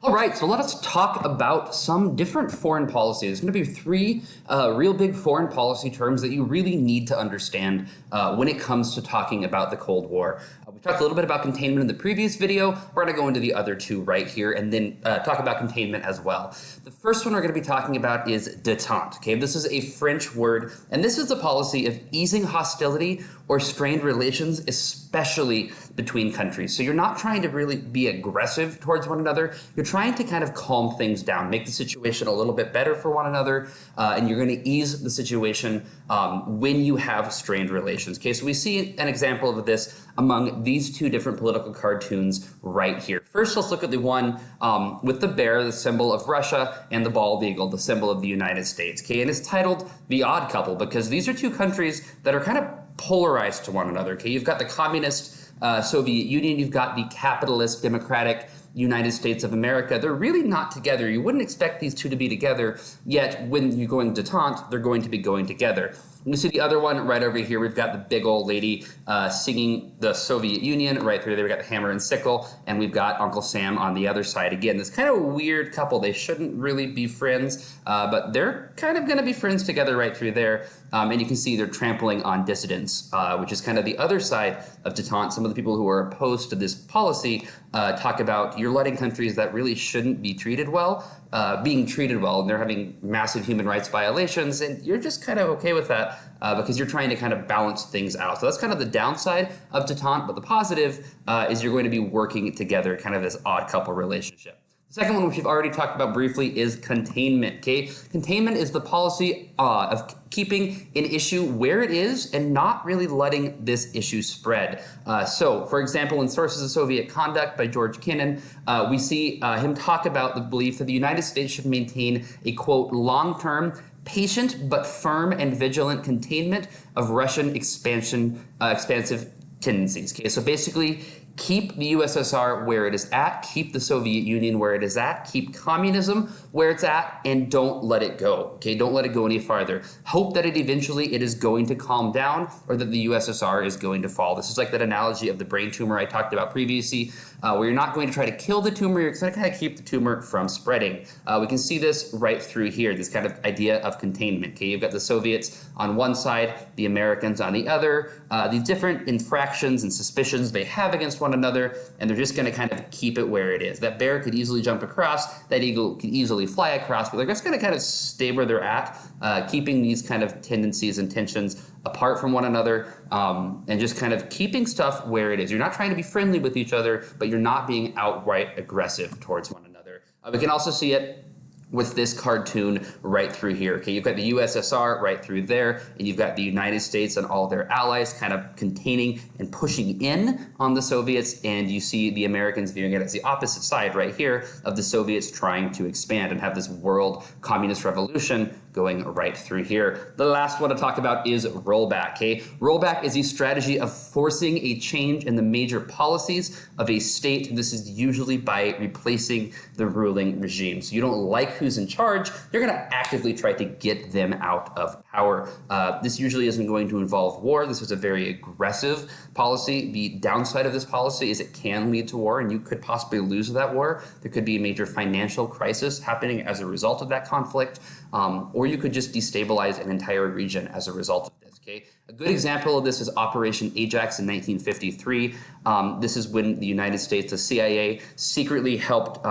All right, so let us talk about some different foreign policy. There's going to be three real big foreign policy terms that you really need to understand when it comes to talking about the Cold War. We talked a little bit about containment in the previous video. We're going to go into the other two right here and then talk about containment as well. The first one we're going to be talking about is detente. Okay, this is a French word, and this is a policy of easing hostility or strained relations, especially between countries. So you're not trying to really be aggressive towards one another. You're trying to kind of calm things down, make the situation a little bit better for one another, and you're going to ease the situation when you have strained relations. Okay, so we see an example of this among these two different political cartoons right here. First, let's look at the one with the bear, the symbol of Russia, and the bald eagle, the symbol of the United States. Okay, and it's titled The Odd Couple because these are two countries that are kind of polarized to one another. Okay, you've got the communist Soviet Union, you've got the capitalist democratic United States of America. They're really not together. You wouldn't expect these two to be together, yet when you're going detente, they're going to be going together. You see the other one right over here. We've got the big old lady singing the Soviet Union right through there. We've got the hammer and sickle, and we've got Uncle Sam on the other side. Again, this kind of weird couple. They shouldn't really be friends, but they're kind of going to be friends together right through there. And you can see they're trampling on dissidents, which is kind of the other side of detente. Some of the people who are opposed to this policy talk about you're letting countries that really shouldn't be treated well being treated well, and they're having massive human rights violations, and you're just kind of okay with that because you're trying to kind of balance things out. So that's kind of the downside of detente, but the positive is you're going to be working together, kind of this odd couple relationship. The second one, which we've already talked about briefly, is containment. Okay, containment is the policy of keeping an issue where it is and not really letting this issue spread. So, for example, in Sources of Soviet Conduct by George Kennan, we see him talk about the belief that the United States should maintain a, quote, long-term, patient but firm and vigilant containment of Russian expansive tendencies. Okay, so basically, keep the USSR where it is at, keep the Soviet Union where it is at, keep communism where it's at, and don't let it go. Okay, don't let it go any farther. Hope that it is going to calm down, or that the USSR is going to fall. This is like that analogy of the brain tumor I talked about previously, where you're not going to try to kill the tumor, you're going to kind of keep the tumor from spreading. We can see this right through here, this kind of idea of containment. Okay, you've got the Soviets on one side, the Americans on the other, these different infractions and suspicions they have against one another, and they're just going to kind of keep it where it is. That bear could easily jump across, that eagle could easily fly across, but they're just going to kind of stay where they're at, keeping these kind of tendencies and tensions apart from one another, and just kind of keeping stuff where it is. You're not trying to be friendly with each other, but you're not being outright aggressive towards one another. We can also see it with this cartoon right through here. Okay, you've got the USSR right through there, and you've got the United States and all their allies kind of containing and pushing in on the Soviets, and you see the Americans viewing it as the opposite side right here of the Soviets trying to expand and have this world communist revolution going right through here. The last one to talk about is rollback. Okay, rollback is a strategy of forcing a change in the major policies of a state. This is usually by replacing the ruling regime. So you don't like who's in charge, you're going to actively try to get them out of power. This usually isn't going to involve war. This is a very aggressive policy. The downside of this policy is it can lead to war, and you could possibly lose that war. There could be a major financial crisis happening as a result of that conflict, or you could just destabilize an entire region as a result of this. Okay, a good example of this is Operation Ajax in 1953. This is when the United States, the CIA, secretly helped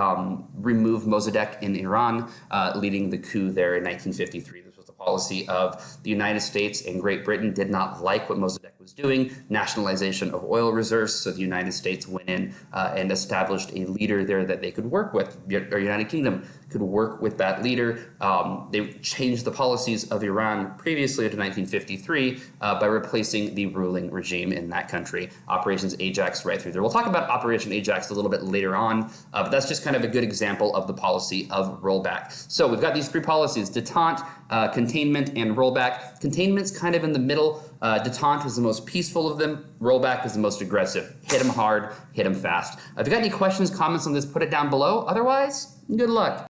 remove Mossadegh in Iran, leading the coup there in 1953. This was the policy of the United States, and Great Britain did not like what Mossadegh was doing, nationalization of oil reserves, so the United States went in and established a leader there that they could work with. Our United Kingdom could work with that leader. They changed the policies of Iran previously to 1953 by replacing the ruling regime in that country. Operations Ajax right through there. We'll talk about Operation Ajax a little bit later on, but that's just kind of a good example of the policy of rollback. So we've got these three policies: detente, containment, and rollback. Containment's kind of in the middle. Detente is the most peaceful of them. Rollback is the most aggressive. Hit them hard, hit them fast. If you got any questions, comments on this, put it down below. Otherwise, good luck.